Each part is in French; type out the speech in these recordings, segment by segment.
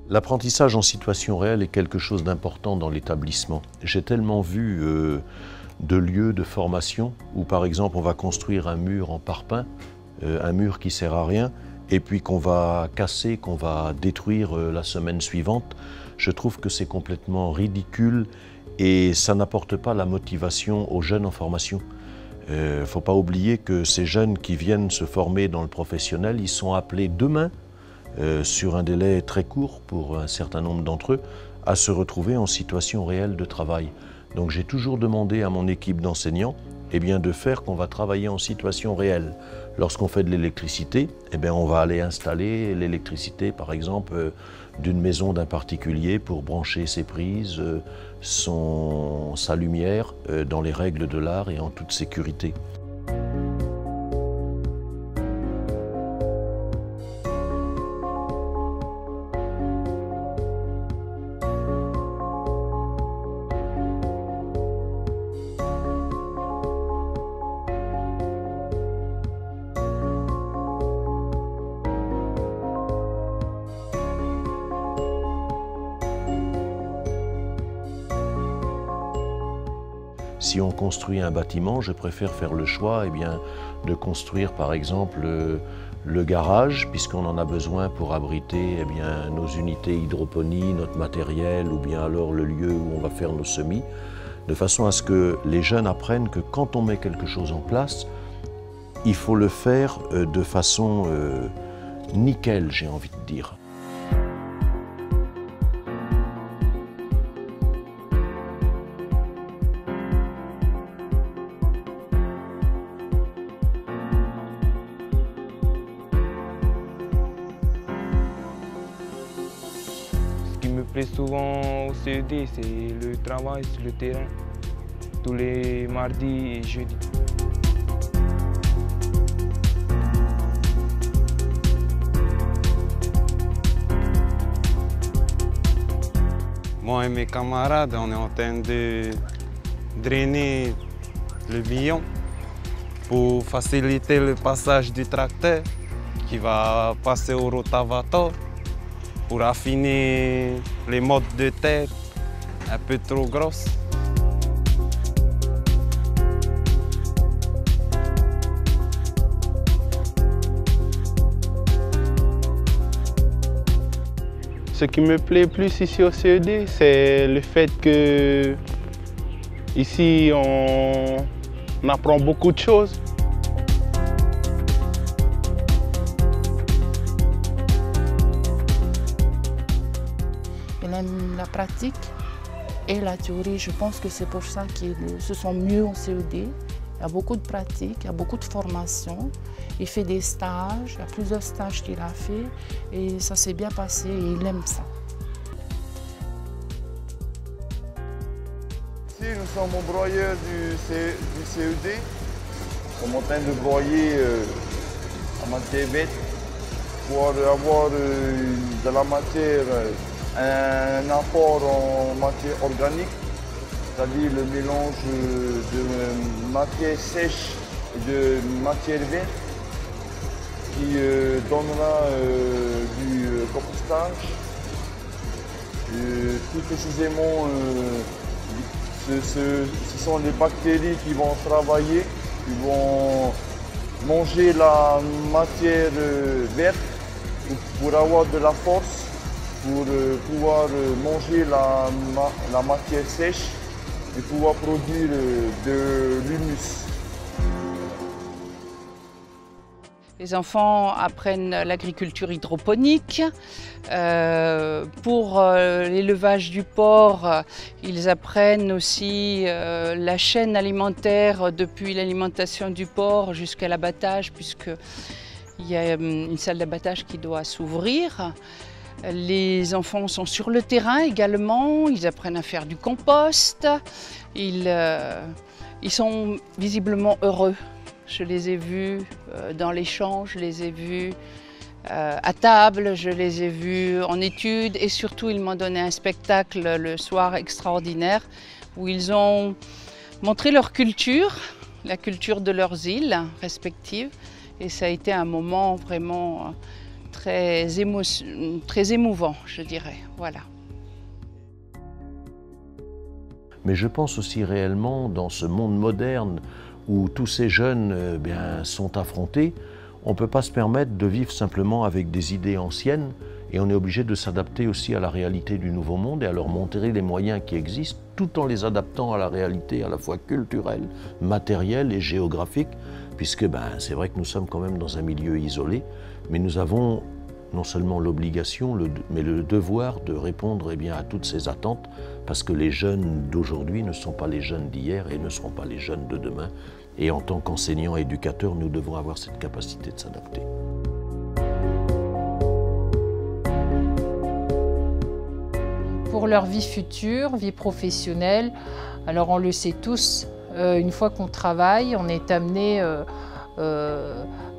L'apprentissage en situation réelle est quelque chose d'important dans l'établissement. J'ai tellement vu de lieux de formation où par exemple on va construire un mur en parpaing, un mur qui ne sert à rien, et puis qu'on va casser, qu'on va détruire la semaine suivante. Je trouve que c'est complètement ridicule et ça n'apporte pas la motivation aux jeunes en formation. Il ne faut pas oublier que ces jeunes qui viennent se former dans le professionnel, ils sont appelés demain, sur un délai très court pour un certain nombre d'entre eux, à se retrouver en situation réelle de travail. Donc j'ai toujours demandé à mon équipe d'enseignants de faire qu'on va travailler en situation réelle. Lorsqu'on fait de l'électricité, on va aller installer l'électricité, par exemple, d'une maison d'un particulier pour brancher ses prises, sa lumière, dans les règles de l'art et en toute sécurité. Si on construit un bâtiment, je préfère faire le choix de construire par exemple le garage, puisqu'on en a besoin pour abriter nos unités hydroponie, notre matériel, ou bien alors le lieu où on va faire nos semis, de façon à ce que les jeunes apprennent que quand on met quelque chose en place, il faut le faire de façon nickel, j'ai envie de dire. Ce qui me plaît souvent au CED, c'est le travail sur le terrain, tous les mardis et jeudis. Moi et mes camarades, on est en train de drainer le billon pour faciliter le passage du tracteur qui va passer au rotavator pour affiner les mottes de terre un peu trop grosses. Ce qui me plaît plus ici au CED, c'est le fait que ici on apprend beaucoup de choses. Il aime la pratique et la théorie. Je pense que c'est pour ça qu'ils se sont mieux au CED. Il y a beaucoup de pratique, il y a beaucoup de formation. Il fait des stages, il y a plusieurs stages qu'il a fait et ça s'est bien passé et il aime ça. Ici, nous sommes au broyeur du CED. On est en train de broyer la matière bête pour avoir de la matière, un apport en matière organique, c'est-à-dire le mélange de matière sèche et de matière verte qui donnera du compostage. Plus précisément, ce sont les bactéries qui vont travailler, qui vont manger la matière verte pour avoir de la force, pour pouvoir manger la matière sèche et pouvoir produire de l'humus. Les enfants apprennent l'agriculture hydroponique. Pour l'élevage du porc, ils apprennent aussi la chaîne alimentaire depuis l'alimentation du porc jusqu'à l'abattage, puisqu'il y a une salle d'abattage qui doit s'ouvrir. Les enfants sont sur le terrain également, ils apprennent à faire du compost. Ils sont visiblement heureux. Je les ai vus dans les champs, je les ai vus à table, je les ai vus en études et surtout ils m'ont donné un spectacle le soir extraordinaire où ils ont montré leur culture, la culture de leurs îles respectives et ça a été un moment vraiment très émouvant, je dirais. Voilà. Mais je pense aussi réellement, dans ce monde moderne où tous ces jeunes sont affrontés, on ne peut pas se permettre de vivre simplement avec des idées anciennes et on est obligé de s'adapter aussi à la réalité du nouveau monde et à leur montrer les moyens qui existent tout en les adaptant à la réalité à la fois culturelle, matérielle et géographique, puisque c'est vrai que nous sommes quand même dans un milieu isolé, mais nous avons non seulement l'obligation, mais le devoir de répondre à toutes ces attentes, parce que les jeunes d'aujourd'hui ne sont pas les jeunes d'hier et ne seront pas les jeunes de demain. Et en tant qu'enseignants et éducateurs, nous devons avoir cette capacité de s'adapter. Pour leur vie future, vie professionnelle, alors on le sait tous, une fois qu'on travaille, on est amené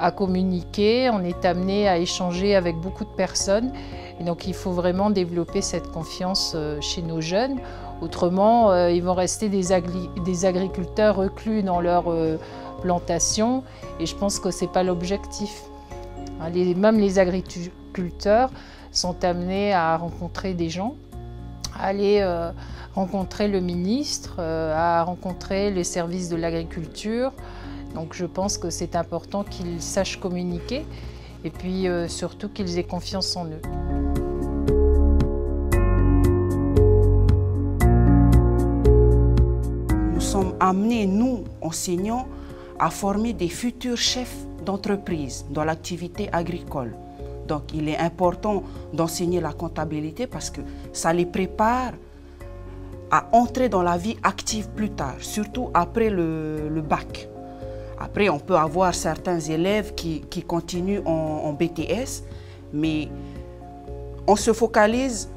à communiquer, on est amené à échanger avec beaucoup de personnes. Et donc il faut vraiment développer cette confiance chez nos jeunes. Autrement, ils vont rester des agriculteurs reclus dans leur plantation. Et je pense que ce n'est pas l'objectif. Même les agriculteurs sont amenés à rencontrer des gens, à aller rencontrer le ministre, à rencontrer les services de l'agriculture. Donc je pense que c'est important qu'ils sachent communiquer et puis surtout qu'ils aient confiance en eux. Nous sommes amenés, nous, enseignants, à former des futurs chefs d'entreprise dans l'activité agricole. Donc il est important d'enseigner la comptabilité parce que ça les prépare à entrer dans la vie active plus tard, surtout après le bac. Après, on peut avoir certains élèves qui continuent en BTS, mais on se focalise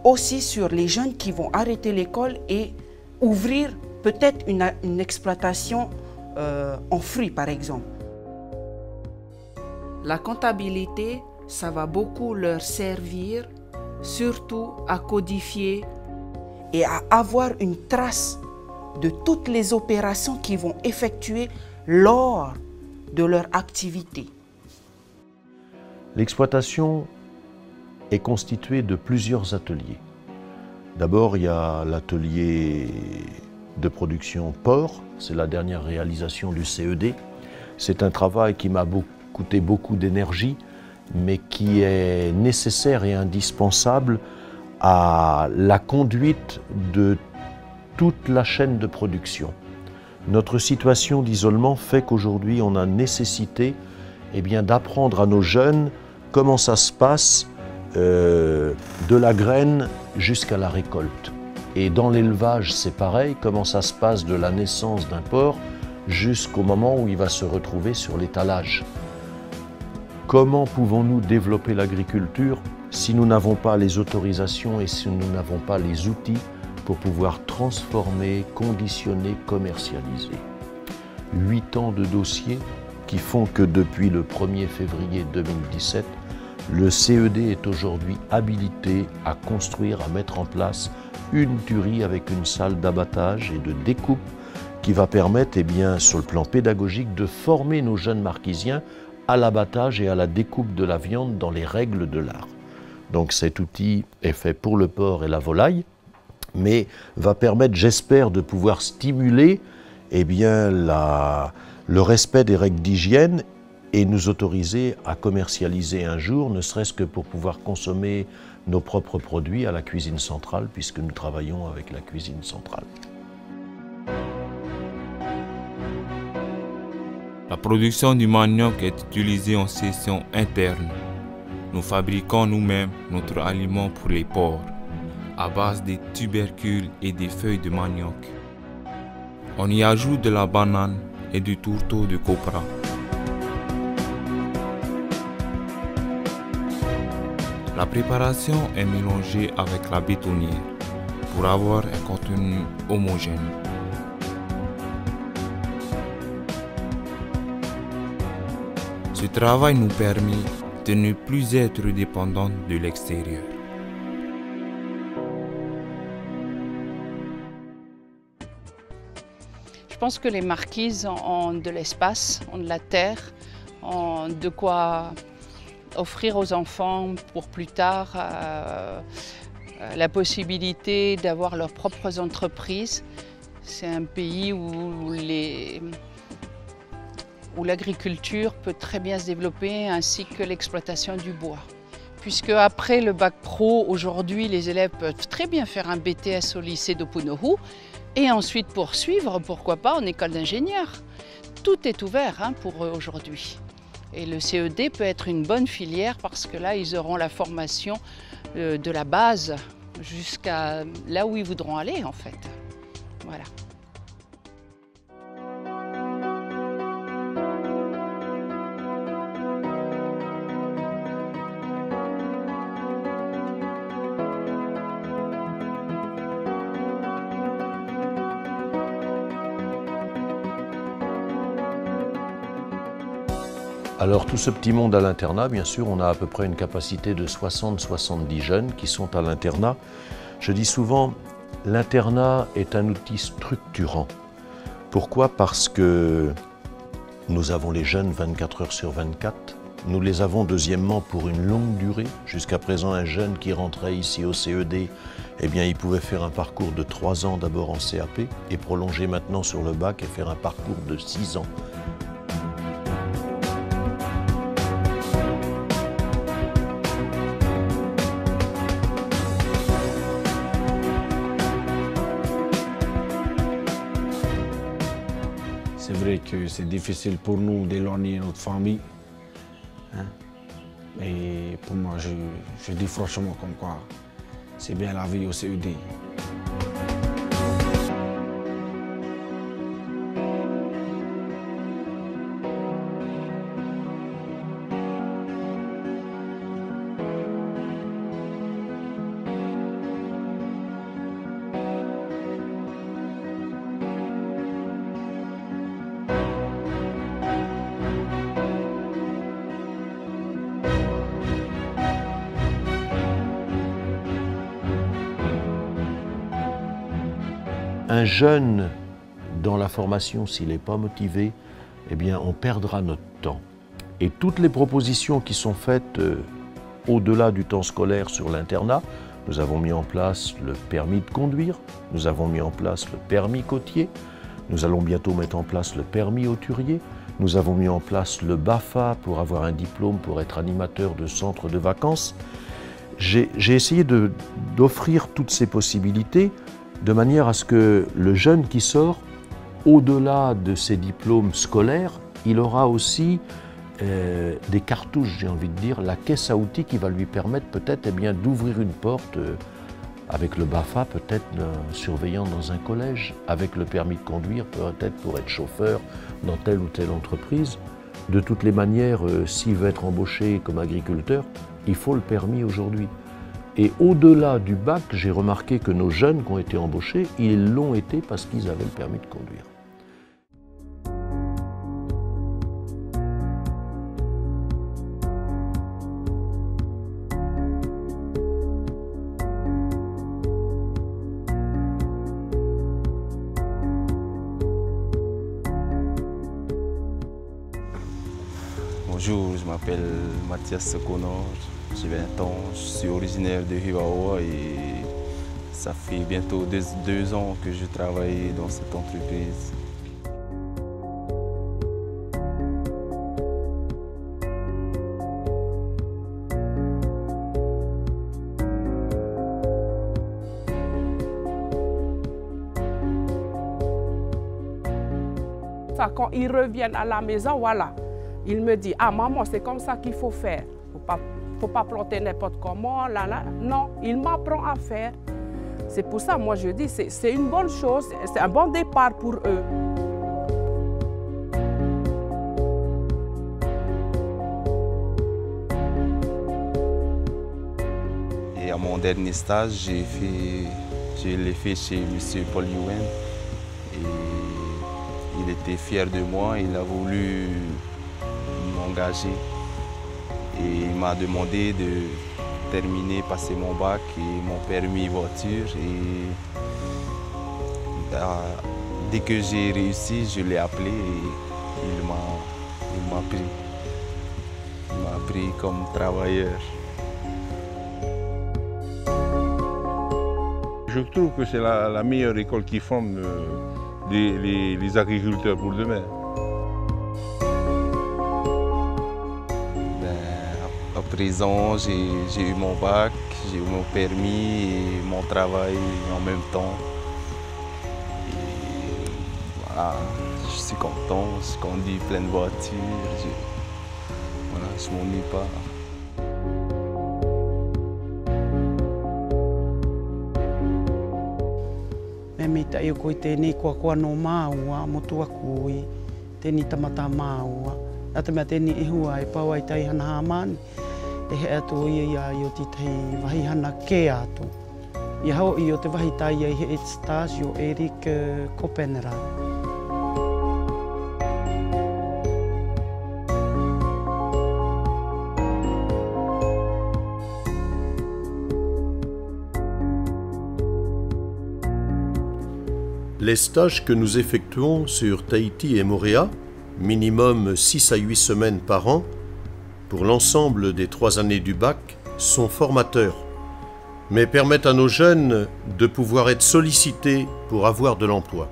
aussi sur les jeunes qui vont arrêter l'école et ouvrir peut-être une exploitation en fruits, par exemple. La comptabilité, ça va beaucoup leur servir, surtout à codifier et à avoir une trace de toutes les opérations qu'ils vont effectuer lors de leur activité. L'exploitation est constituée de plusieurs ateliers. D'abord, il y a l'atelier de production porc, c'est la dernière réalisation du CED. C'est un travail qui m'a coûté beaucoup d'énergie, mais qui est nécessaire et indispensable à la conduite de toute la chaîne de production. Notre situation d'isolement fait qu'aujourd'hui, on a nécessité d'apprendre à nos jeunes comment ça se passe de la graine jusqu'à la récolte. Et dans l'élevage, c'est pareil, comment ça se passe de la naissance d'un porc jusqu'au moment où il va se retrouver sur l'étalage. Comment pouvons-nous développer l'agriculture si nous n'avons pas les autorisations et si nous n'avons pas les outils pour pouvoir transformer, conditionner, commercialiser. 8 ans de dossiers qui font que depuis le 1er février 2017, le CED est aujourd'hui habilité à construire, à mettre en place une tuerie avec une salle d'abattage et de découpe qui va permettre, sur le plan pédagogique, de former nos jeunes marquisiens à l'abattage et à la découpe de la viande dans les règles de l'art. Donc cet outil est fait pour le porc et la volaille, mais va permettre, j'espère, de pouvoir stimuler le respect des règles d'hygiène et nous autoriser à commercialiser un jour, ne serait-ce que pour pouvoir consommer nos propres produits à la cuisine centrale, puisque nous travaillons avec la cuisine centrale. La production du manioc est utilisée en session interne. Nous fabriquons nous-mêmes notre aliment pour les porcs, à base des tubercules et des feuilles de manioc. On y ajoute de la banane et du tourteau de copra. La préparation est mélangée avec la bétonnière pour avoir un contenu homogène. Ce travail nous permet de ne plus être dépendants de l'extérieur. Je pense que les marquises ont de l'espace, ont de la terre, ont de quoi offrir aux enfants pour plus tard la possibilité d'avoir leurs propres entreprises. C'est un pays où l'agriculture peut très bien se développer, ainsi que l'exploitation du bois. Puisque après le bac pro, aujourd'hui, les élèves peuvent très bien faire un BTS au lycée d'Opunohu et ensuite poursuivre, pourquoi pas, en école d'ingénieur. Tout est ouvert pour eux aujourd'hui. Et le CED peut être une bonne filière parce que là, ils auront la formation de la base jusqu'à là où ils voudront aller, en fait. Voilà. Alors tout ce petit monde à l'internat, bien sûr, on a à peu près une capacité de 60-70 jeunes qui sont à l'internat. Je dis souvent, l'internat est un outil structurant. Pourquoi? Parce que nous avons les jeunes 24 heures sur 24. Nous les avons deuxièmement pour une longue durée. Jusqu'à présent, un jeune qui rentrait ici au CED, eh bien, il pouvait faire un parcours de 3 ans d'abord en CAP et prolonger maintenant sur le bac et faire un parcours de 6 ans. C'est vrai que c'est difficile pour nous d'éloigner notre famille. Mais pour moi, je dis franchement comme quoi c'est bien la vie au CED. Un jeune, dans la formation, s'il n'est pas motivé, eh bien, on perdra notre temps. Et toutes les propositions qui sont faites au-delà du temps scolaire sur l'internat, nous avons mis en place le permis de conduire, nous avons mis en place le permis côtier, nous allons bientôt mettre en place le permis hauturier, nous avons mis en place le BAFA pour avoir un diplôme pour être animateur de centre de vacances. J'ai essayé d'offrir toutes ces possibilités de manière à ce que le jeune qui sort, au-delà de ses diplômes scolaires, il aura aussi des cartouches, j'ai envie de dire, la caisse à outils qui va lui permettre peut-être d'ouvrir une porte avec le BAFA, peut-être surveillant dans un collège, avec le permis de conduire, peut-être pour être chauffeur dans telle ou telle entreprise. De toutes les manières, s'il veut être embauché comme agriculteur, il faut le permis aujourd'hui. Et au-delà du bac, j'ai remarqué que nos jeunes qui ont été embauchés, ils l'ont été parce qu'ils avaient le permis de conduire. Bonjour, je m'appelle Mathias Seconor, j'ai 20 ans, je suis originaire de Hiwawa et ça fait bientôt 2 ans que je travaille dans cette entreprise. Quand ils reviennent à la maison, voilà. Il me dit, ah maman, c'est comme ça qu'il faut faire. Faut pas planter n'importe comment, là. Non, il m'apprend à faire. C'est pour ça, moi je dis, c'est une bonne chose, c'est un bon départ pour eux. Et à mon dernier stage, je l'ai fait chez M. Paul Yuen. Et il était fier de moi, il a voulu m'engager et il m'a demandé de terminer, passer mon bac et mon permis voiture. Et dès que j'ai réussi, je l'ai appelé et il m'a pris. Il m'a appris comme travailleur. Je trouve que c'est la meilleure école qui forme les agriculteurs pour demain. À présent, j'ai eu mon bac, j'ai eu mon permis et mon travail en même temps. Et voilà, je suis content, je conduis plein de voitures, je ne m'ennuie pas. Me ta io koe tēnei kua no māua, motua kui, tēnei tamata māua. Ata mea tēnei e hua e pau ai tai hana hāmani, e he atu ia i o titei wahi hana ke atu. I hao i o te wahi tai ai he Stasio Erik Kopenrat. Les stages que nous effectuons sur Tahiti et Moorea, minimum 6 à 8 semaines par an, pour l'ensemble des 3 années du bac, sont formateurs, mais permettent à nos jeunes de pouvoir être sollicités pour avoir de l'emploi.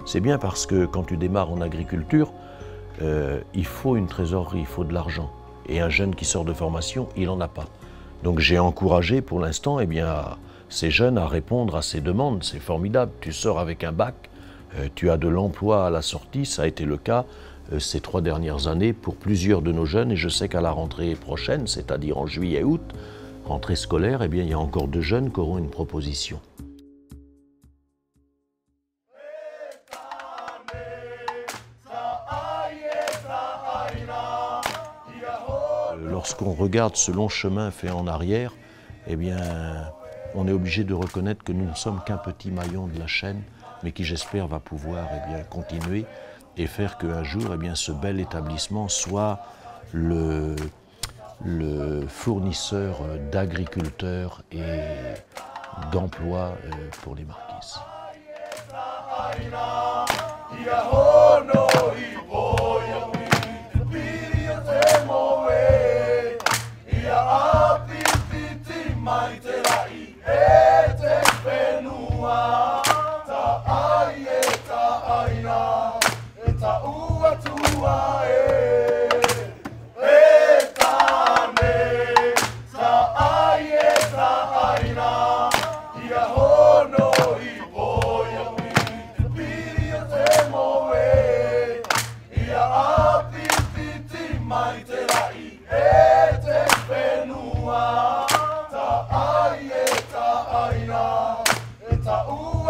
C'est bien parce que quand tu démarres en agriculture, il faut une trésorerie, il faut de l'argent. Et un jeune qui sort de formation, il n'en a pas. Donc j'ai encouragé pour l'instant ces jeunes à répondre à ces demandes. C'est formidable, tu sors avec un bac, tu as de l'emploi à la sortie, ça a été le cas ces 3 dernières années pour plusieurs de nos jeunes, et je sais qu'à la rentrée prochaine, c'est-à-dire en juillet-août, rentrée scolaire, il y a encore 2 jeunes qui auront une proposition. Lorsqu'on regarde ce long chemin fait en arrière, on est obligé de reconnaître que nous ne sommes qu'un petit maillon de la chaîne, mais qui j'espère va pouvoir continuer et faire qu'un jour ce bel établissement soit le fournisseur d'agriculteurs et d'emplois pour les Marquises.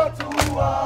Ua tua